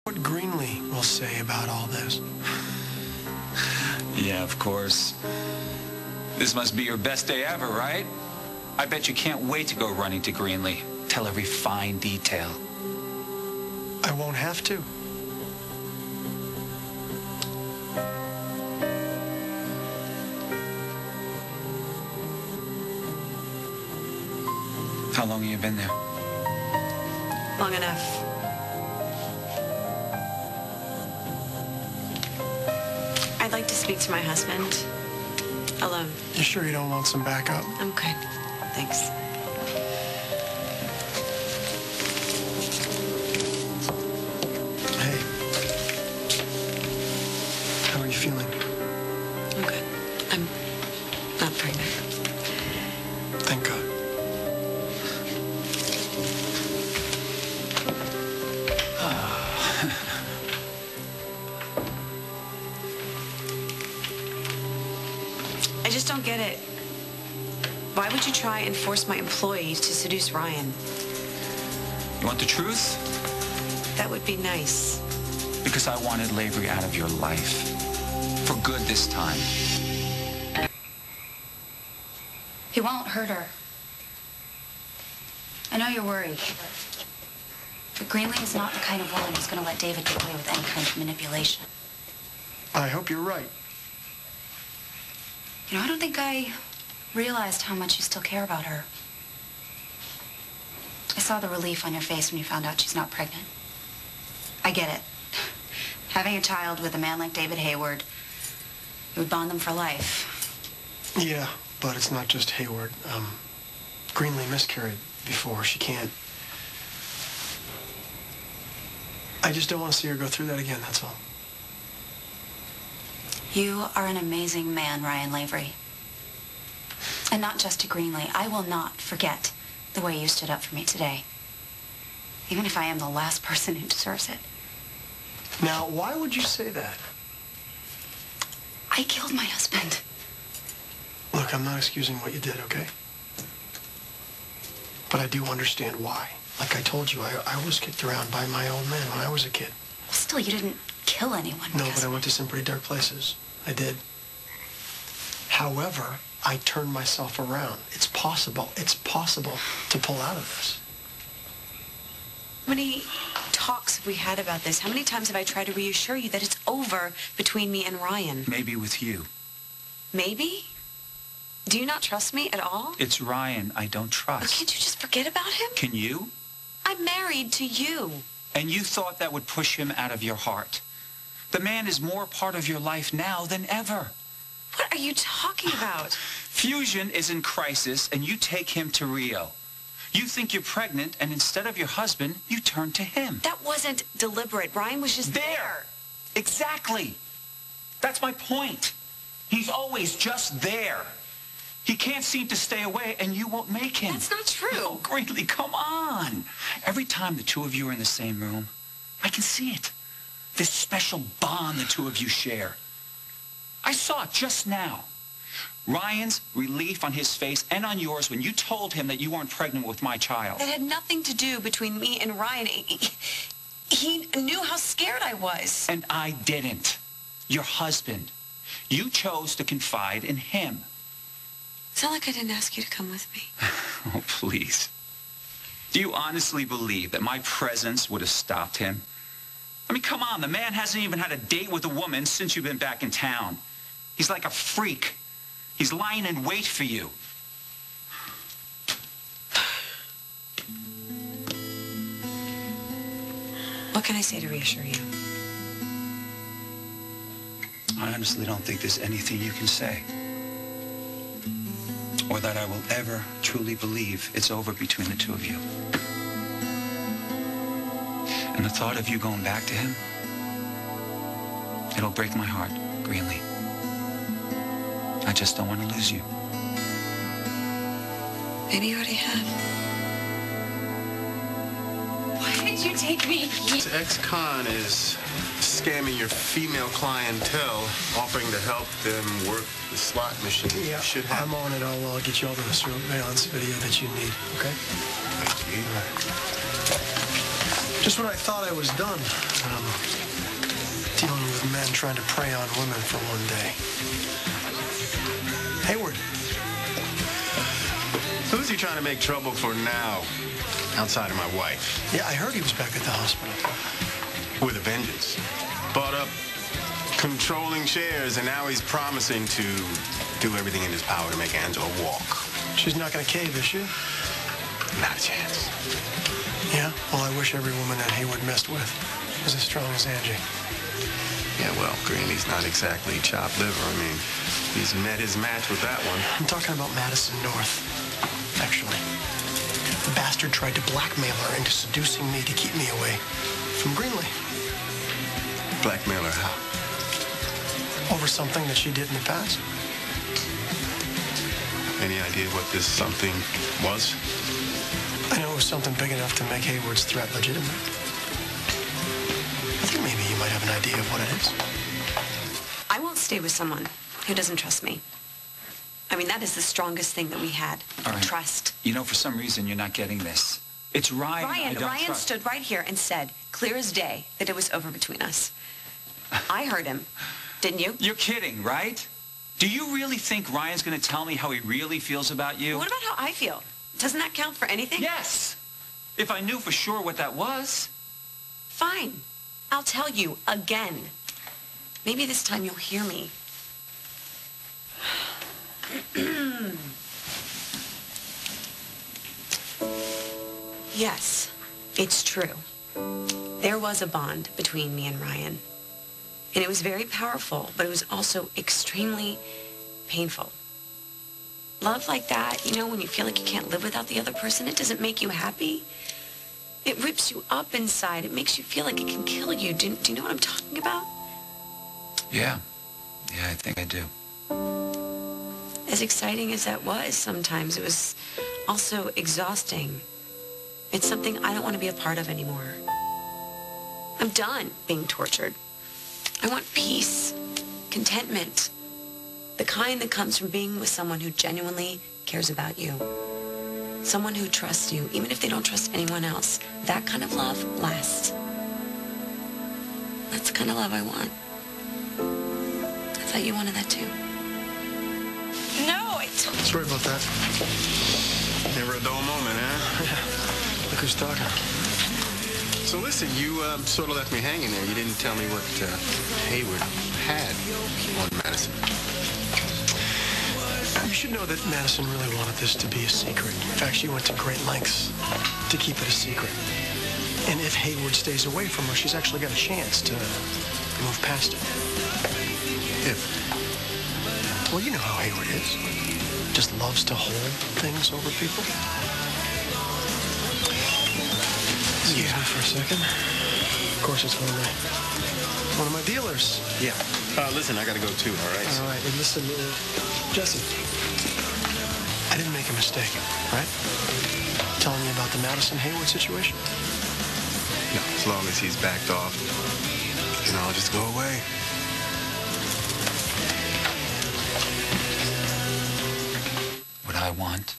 What Greenlee will say about all this. Yeah, of course. This must be your best day ever, right? I bet you can't wait to go running to Greenlee. Tell every fine detail. I won't have to. How long have you been there? Long enough. I'd like to speak to my husband. Alone. You sure you don't want some backup? I'm okay. Thanks. Hey. How are you feeling? I'm good. I'm not pregnant. Thank God. I just don't get it. Why would you try and force my employee to seduce Ryan? You want the truth? That would be nice. Because I wanted Lavery out of your life. For good this time. He won't hurt her. I know you're worried. But Greenlee is not the kind of woman who's going to let David get away with any kind of manipulation. I hope you're right. You know, I don't think I realized how much you still care about her. I saw the relief on your face when you found out she's not pregnant. I get it. Having a child with a man like David Hayward, it would bond them for life. Yeah, but it's not just Hayward. Greenlee miscarried before. She can't. I just don't want to see her go through that again, that's all. You are an amazing man, Ryan Lavery. And not just to Greenlee. I will not forget the way you stood up for me today. Even if I am the last person who deserves it. Now, why would you say that? I killed my husband. Look, I'm not excusing what you did, okay? But I do understand why. Like I told you, I was kicked around by my old man when I was a kid. Well, still, you didn't kill anyone. No, but I went to some pretty dark places. I did. However, I turned myself around. It's possible to pull out of this. How many talks have we had about this? How many times have I tried to reassure you that it's over between me and Ryan? Maybe with you. Maybe? Do you not trust me at all? It's Ryan I don't trust. Well, can't you just forget about him? Can you? I'm married to you. And you thought that would push him out of your heart. The man is more part of your life now than ever. What are you talking about? Fusion is in crisis, and you take him to Rio. You think you're pregnant, and instead of your husband, you turn to him. That wasn't deliberate. Ryan was just there. Exactly. That's my point. He's always just there. He can't seem to stay away, and you won't make him. That's not true. Oh, Greenlee, come on. Every time the two of you are in the same room, I can see it. This special bond the two of you share. I saw it just now. Ryan's relief on his face and on yours when you told him that you weren't pregnant with my child. That had nothing to do between me and Ryan. He knew how scared I was. And I didn't. Your husband. You chose to confide in him. It's not like I didn't ask you to come with me. Oh, please. Do you honestly believe that my presence would have stopped him? I mean, come on, the man hasn't even had a date with a woman since you've been back in town. He's like a freak. He's lying in wait for you. What can I say to reassure you? I honestly don't think there's anything you can say. Or that I will ever truly believe it's over between the two of you. And the thought of you going back to him, it'll break my heart, Greenlee. I just don't want to lose you. Maybe you already have. Why did you take me? This ex-con is scamming your female clientele, offering to help them work the slot machine. Yeah, should have. I'm on it. I'll get you all the surveillance video that you need, okay? Thank you. Just when I thought I was done, dealing with men trying to prey on women for one day. Hayward. Who's he trying to make trouble for now, outside of my wife? Yeah, I heard he was back at the hospital. With a vengeance. Bought up controlling shares, and now he's promising to do everything in his power to make Angela walk. She's not going to cave, is she? Not a chance. Yeah? Well, I wish every woman that Hayward messed with was as strong as Angie. Yeah, well, Greenlee's not exactly chopped liver. I mean, he's met his match with that one. I'm talking about Madison North, actually. The bastard tried to blackmail her into seducing me to keep me away from Greenlee. Blackmail her how? Over something that she did in the past. Any idea what this something was? I know it was something big enough to make Hayward's threat legitimate. I think maybe you might have an idea of what it is. I won't stay with someone who doesn't trust me. I mean, that is the strongest thing that we had. All right. Trust. You know, for some reason, you're not getting this. It's Ryan. Ryan stood right here and said, clear as day, that it was over between us. I heard him. Didn't you? You're kidding, right? Do you really think Ryan's going to tell me how he really feels about you? What about how I feel? Doesn't that count for anything? Yes. If I knew for sure what that was. Fine. I'll tell you again. Maybe this time you'll hear me. Yes, it's true. There was a bond between me and Ryan. And it was very powerful, but it was also extremely painful. Love like that, you know, when you feel like you can't live without the other person, it doesn't make you happy. It rips you up inside. It makes you feel like it can kill you. Do you know what I'm talking about? Yeah. Yeah, I think I do. As exciting as that was sometimes, it was also exhausting. It's something I don't want to be a part of anymore. I'm done being tortured. I want peace, contentment, the kind that comes from being with someone who genuinely cares about you. Someone who trusts you, even if they don't trust anyone else. That kind of love lasts. That's the kind of love I want. I thought you wanted that too. No, Sorry about that. Never a dull moment, huh? Look who's talking. So listen, you sort of left me hanging there. You didn't tell me what Hayward had on Madison. You should know that Madison really wanted this to be a secret. In fact, she went to great lengths to keep it a secret. And if Hayward stays away from her, she's actually got a chance to move past it. If? Well, you know how Hayward is. Just loves to hold things over people. Excuse me for a second. Of course, it's one of my dealers. Yeah. Listen, I gotta go too, all right? All right, and listen, Jesse, I didn't make a mistake, right? Telling you about the Madison Hayward situation? No, as long as he's backed off, you know, I'll just go away. What I want